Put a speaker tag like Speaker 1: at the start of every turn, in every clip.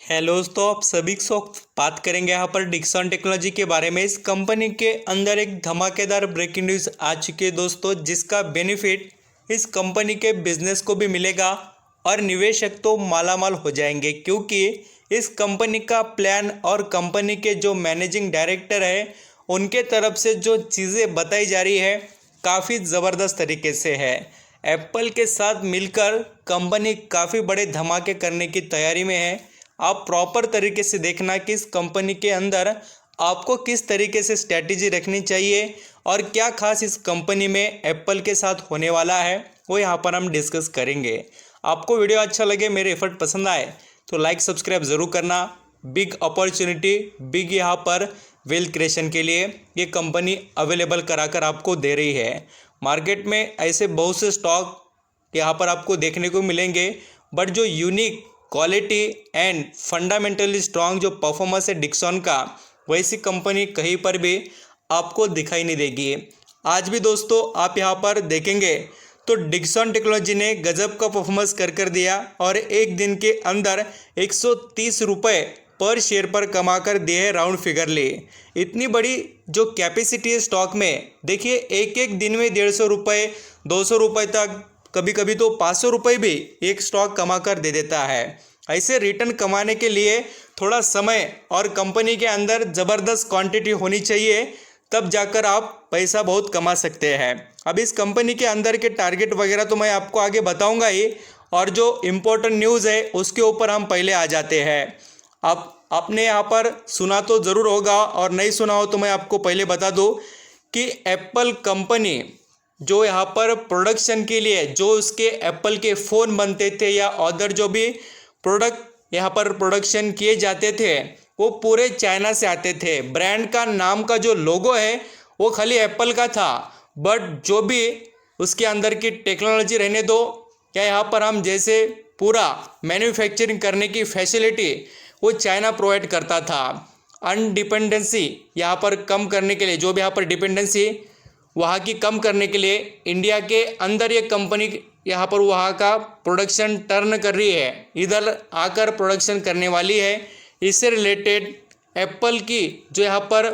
Speaker 1: Hello दोस्तों, आप सभी को बात करेंगे यहाँ पर डिक्सन टेक्नोलॉजी के बारे में। इस कंपनी के अंदर एक धमाकेदार ब्रेकिंग न्यूज़ आ चुकी है दोस्तों, जिसका बेनिफिट इस कंपनी के बिजनेस को भी मिलेगा और निवेशक तो मालामाल हो जाएंगे, क्योंकि इस कंपनी का प्लान और कंपनी के जो मैनेजिंग डायरेक्टर है उनके तरफ से जो चीज़ें बताई जा रही है काफ़ी ज़बरदस्त तरीके से है। एप्पल के साथ मिलकर कंपनी काफ़ी बड़े धमाके करने की तैयारी में है। आप प्रॉपर तरीके से देखना कि इस कंपनी के अंदर आपको किस तरीके से स्ट्रैटेजी रखनी चाहिए और क्या खास इस कंपनी में एप्पल के साथ होने वाला है, वो यहाँ पर हम डिस्कस करेंगे। आपको वीडियो अच्छा लगे, मेरे एफर्ट पसंद आए तो लाइक सब्सक्राइब ज़रूर करना। बिग अपॉर्चुनिटी, बिग यहाँ पर वेल्थ क्रिएशन के लिए ये कंपनी अवेलेबल कराकर आपको दे रही है। मार्केट में ऐसे बहुत से स्टॉक यहाँ पर आपको देखने को मिलेंगे, बट जो unique quality and fundamentally strong जो परफॉर्मेंस है डिक्सन का, वैसी कंपनी कहीं पर भी आपको दिखाई नहीं देगी। आज भी दोस्तों आप यहाँ पर देखेंगे तो डिक्सन टेक्नोलॉजी ने गजब का परफॉर्मेंस कर दिया और एक दिन के अंदर 130 रुपये पर शेयर पर कमा कर दिए राउंड फिगर ले। इतनी बड़ी जो कैपेसिटी है स्टॉक में, देखिए एक एक दिन में 150 रुपये 200 रुपये तक, कभी कभी तो 500 रुपये भी एक स्टॉक कमा कर दे देता है। ऐसे रिटर्न कमाने के लिए थोड़ा समय और कंपनी के अंदर ज़बरदस्त क्वांटिटी होनी चाहिए, तब जाकर आप पैसा बहुत कमा सकते हैं। अब इस कंपनी के अंदर के टारगेट वगैरह तो मैं आपको आगे बताऊंगा ही, और जो इम्पोर्टेंट न्यूज़ है उसके ऊपर हम पहले आ जाते हैं। अब आपने यहाँ पर सुना तो ज़रूर होगा, और नहीं सुना हो तो मैं आपको पहले बता दूँ कि एप्पल कंपनी जो यहाँ पर प्रोडक्शन के लिए जो उसके एप्पल के फ़ोन बनते थे या अदर जो भी प्रोडक्ट यहाँ पर प्रोडक्शन किए जाते थे वो पूरे चाइना से आते थे। ब्रांड का नाम का जो लोगो है वो खाली एप्पल का था, बट जो भी उसके अंदर की टेक्नोलॉजी रहने दो, या यहाँ पर हम जैसे पूरा मैन्युफैक्चरिंग करने की फैसिलिटी वो चाइना प्रोवाइड करता था। अनडिपेंडेंसी यहाँ पर कम करने के लिए, जो भी यहाँ पर डिपेंडेंसी वहाँ की कम करने के लिए इंडिया के अंदर ये कंपनी यहाँ पर वहाँ का प्रोडक्शन टर्न कर रही है, इधर आकर प्रोडक्शन करने वाली है। इससे रिलेटेड एप्पल की जो यहाँ पर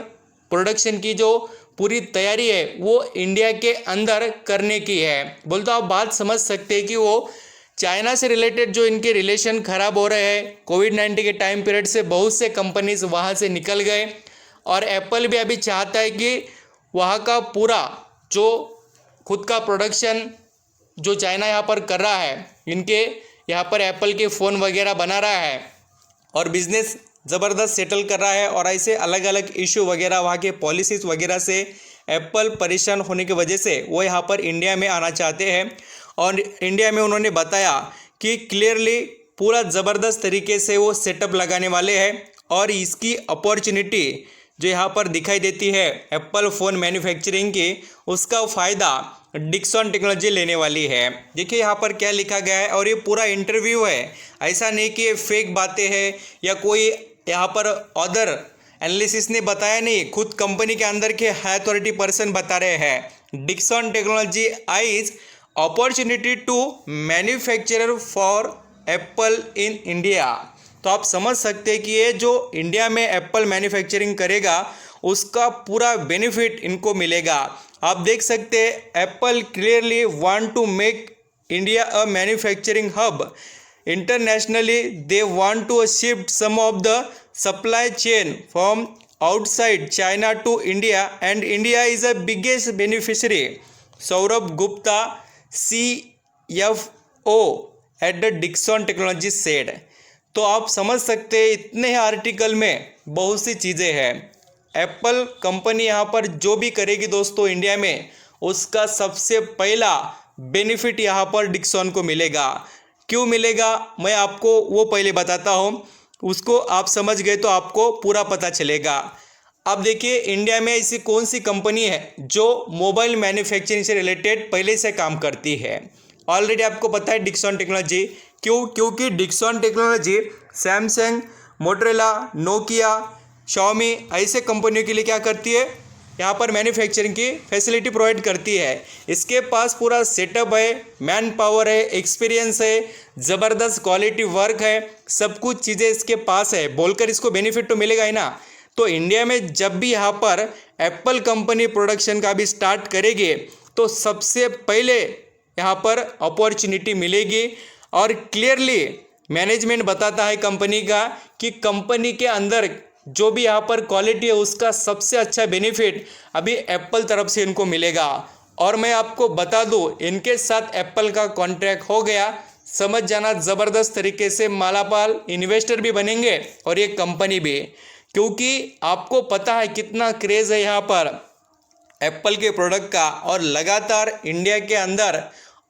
Speaker 1: प्रोडक्शन की जो पूरी तैयारी है वो इंडिया के अंदर करने की है। बोल तो आप बात समझ सकते हैं कि वो चाइना से रिलेटेड जो इनके रिलेशन ख़राब हो रहे हैं, कोविड-19 के टाइम पीरियड से बहुत से कंपनीज वहाँ से निकल गए, और एप्पल भी अभी चाहता है कि वहाँ का पूरा जो खुद का प्रोडक्शन जो चाइना यहाँ पर कर रहा है, इनके यहाँ पर एप्पल के फ़ोन वगैरह बना रहा है और बिज़नेस ज़बरदस्त सेटल कर रहा है। और ऐसे अलग अलग इशू वगैरह वहाँ के पॉलिसीज़ वगैरह से एप्पल परेशान होने की वजह से वो यहाँ पर इंडिया में आना चाहते हैं, और इंडिया में उन्होंने बताया कि क्लियरली पूरा ज़बरदस्त तरीके से वो सेटअप लगाने वाले हैं, और इसकी अपॉर्चुनिटी जो यहाँ पर दिखाई देती है एप्पल फ़ोन मैन्युफैक्चरिंग की, उसका फ़ायदा डिक्सन टेक्नोलॉजी लेने वाली है। देखिए यहाँ पर क्या लिखा गया है, और ये पूरा इंटरव्यू है, ऐसा नहीं कि ये फेक बातें हैं या कोई यहाँ पर अदर एनालिसिस ने बताया नहीं, खुद कंपनी के अंदर के हाई अथॉरिटी पर्सन बता रहे हैं। Dixon technology eyes opportunity to manufacturer for Apple in India. तो आप समझ सकते हैं कि ये जो इंडिया में एप्पल मैन्युफैक्चरिंग करेगा उसका पूरा बेनिफिट इनको मिलेगा। आप देख सकते हैं Apple clearly want to make India a manufacturing hub internationally. They want to shift some of the supply chain from outside China to India, and India is a biggest beneficiary, Saurabh Gupta CFO at the Dixon technology said. तो आप समझ सकते हैं इतने ही article में बहुत सी चीज़ें हैं। एप्पल कंपनी यहाँ पर जो भी करेगी दोस्तों इंडिया में, उसका सबसे पहला बेनिफिट यहाँ पर डिक्सन को मिलेगा। क्यों मिलेगा मैं आपको वो पहले बताता हूँ, उसको आप समझ गए तो आपको पूरा पता चलेगा। अब देखिए इंडिया में ऐसी कौन सी कंपनी है जो मोबाइल मैन्युफैक्चरिंग से रिलेटेड पहले से काम करती है। ऑलरेडी आपको पता है डिक्सन टेक्नोलॉजी। क्यों? क्योंकि Dixon technology Samsung, Motorola, Nokia, Xiaomi ऐसे कंपनियों के लिए क्या करती है, यहाँ पर मैन्युफैक्चरिंग की फैसिलिटी प्रोवाइड करती है। इसके पास पूरा सेटअप है, मैन पावर है, एक्सपीरियंस है, ज़बरदस्त क्वालिटी वर्क है, सब कुछ चीज़ें इसके पास है, बोलकर इसको बेनिफिट तो मिलेगा ही ना। तो इंडिया में जब भी यहाँ पर एप्पल कंपनी प्रोडक्शन का भी स्टार्ट करेगी तो सबसे पहले यहाँ पर अपॉर्चुनिटी मिलेगी। और क्लियरली मैनेजमेंट बताता है कंपनी का कि कंपनी के अंदर जो भी यहाँ पर क्वालिटी है उसका सबसे अच्छा बेनिफिट अभी एप्पल तरफ से इनको मिलेगा। और मैं आपको बता दूँ, इनके साथ एप्पल का कॉन्ट्रैक्ट हो गया, समझ जाना ज़बरदस्त तरीके से मालामाल इन्वेस्टर भी बनेंगे और ये कंपनी भी, क्योंकि आपको पता है कितना क्रेज़ है यहाँ पर एप्पल के प्रोडक्ट का। और लगातार इंडिया के अंदर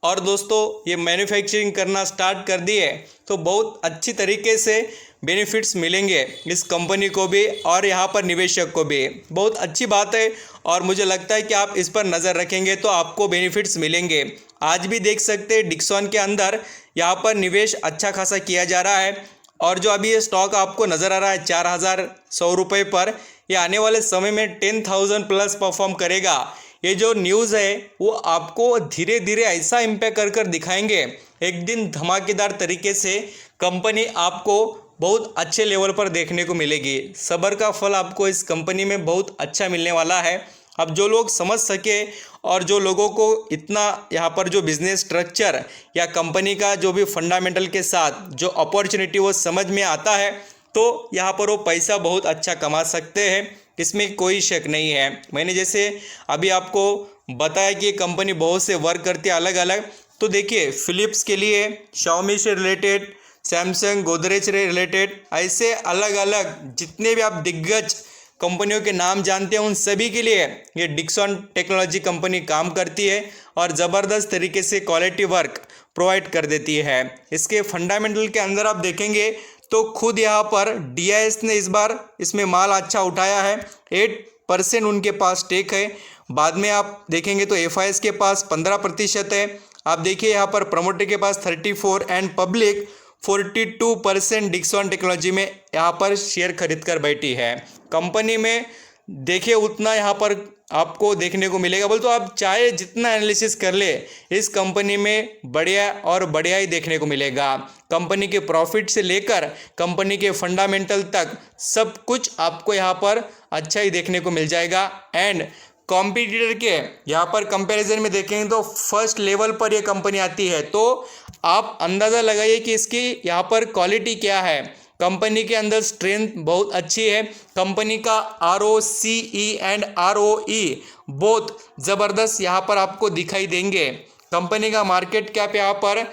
Speaker 1: और दोस्तों ये मैन्युफैक्चरिंग करना स्टार्ट कर दिए तो बहुत अच्छी तरीके से बेनिफिट्स मिलेंगे इस कंपनी को भी और यहाँ पर निवेशक को भी। बहुत अच्छी बात है और मुझे लगता है कि आप इस पर नज़र रखेंगे तो आपको बेनिफिट्स मिलेंगे। आज भी देख सकते हैं डिक्सन के अंदर यहाँ पर निवेश अच्छा खासा किया जा रहा है। और जो अभी ये स्टॉक आपको नज़र आ रहा है 4100 रुपये पर, ये आने वाले समय में 10,000 प्लस परफॉर्म करेगा। ये जो न्यूज़ है वो आपको धीरे धीरे ऐसा इम्पैक्ट कर दिखाएंगे, एक दिन धमाकेदार तरीके से कंपनी आपको बहुत अच्छे लेवल पर देखने को मिलेगी। सब्र का फल आपको इस कंपनी में बहुत अच्छा मिलने वाला है। अब जो लोग समझ सके और जो लोगों को इतना यहाँ पर जो बिज़नेस स्ट्रक्चर या कंपनी का जो भी फंडामेंटल के साथ जो अपॉर्चुनिटी वो समझ में आता है तो यहाँ पर वो पैसा बहुत अच्छा कमा सकते हैं, इसमें कोई शक नहीं है। मैंने जैसे अभी आपको बताया कि कंपनी बहुत से वर्क करती है अलग अलग, तो देखिए फिलिप्स के लिए, शाओमी से रिलेटेड, सैमसंग, गोदरेज से रिलेटेड, ऐसे अलग अलग जितने भी आप दिग्गज कंपनियों के नाम जानते हैं उन सभी के लिए ये डिक्सन टेक्नोलॉजी कंपनी काम करती है और ज़बरदस्त तरीके से क्वालिटी वर्क प्रोवाइड कर देती है। इसके फंडामेंटल के अंदर आप देखेंगे तो खुद यहाँ पर DIS ने इस बार इसमें माल अच्छा उठाया है, 8% उनके पास स्टेक है। बाद में आप देखेंगे तो FIS के पास 15% है। आप देखिए यहाँ पर प्रमोटर के पास 34 एंड पब्लिक 42% डिक्सन टेक्नोलॉजी में यहाँ पर शेयर खरीद कर बैठी है। कंपनी में देखिए उतना यहाँ पर आपको देखने को मिलेगा, बोल तो आप चाहे जितना एनालिसिस कर ले इस कंपनी में बढ़िया और बढ़िया ही देखने को मिलेगा। कंपनी के प्रॉफिट से लेकर कंपनी के फंडामेंटल तक सब कुछ आपको यहाँ पर अच्छा ही देखने को मिल जाएगा। एंड कॉम्पिटिटर के यहाँ पर कंपैरिजन में देखेंगे तो फर्स्ट लेवल पर ये कंपनी आती है, तो आप अंदाज़ा लगाइए कि इसकी यहाँ पर क्वालिटी क्या है। कंपनी के अंदर स्ट्रेंथ बहुत अच्छी है, कंपनी का ROCE एंड ROE बहुत ज़बरदस्त यहाँ पर आपको दिखाई देंगे। कंपनी का मार्केट कैप यहाँ पर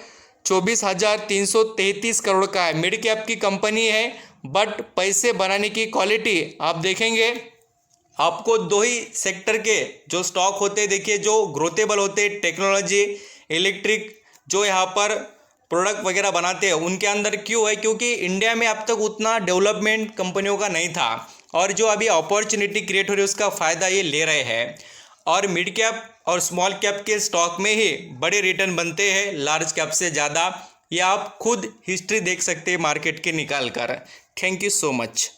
Speaker 1: 24,333 करोड़ का है। मिड कैप की कंपनी है, बट पैसे बनाने की क्वालिटी आप देखेंगे आपको दो ही सेक्टर के जो स्टॉक होते हैं, देखिए जो ग्रोथेबल होते हैं, टेक्नोलॉजी, इलेक्ट्रिक, जो यहाँ पर प्रोडक्ट वगैरह बनाते हैं उनके अंदर क्यों है, क्योंकि इंडिया में अब तक उतना डेवलपमेंट कंपनियों का नहीं था और जो अभी अपॉर्चुनिटी क्रिएट हो रही है उसका फ़ायदा ये ले रहे हैं। और मिड कैप और स्मॉल कैप के स्टॉक में ही बड़े रिटर्न बनते हैं लार्ज कैप से ज़्यादा। ये आप खुद हिस्ट्री देख सकते हैं मार्केट के निकाल कर। Thank you so much.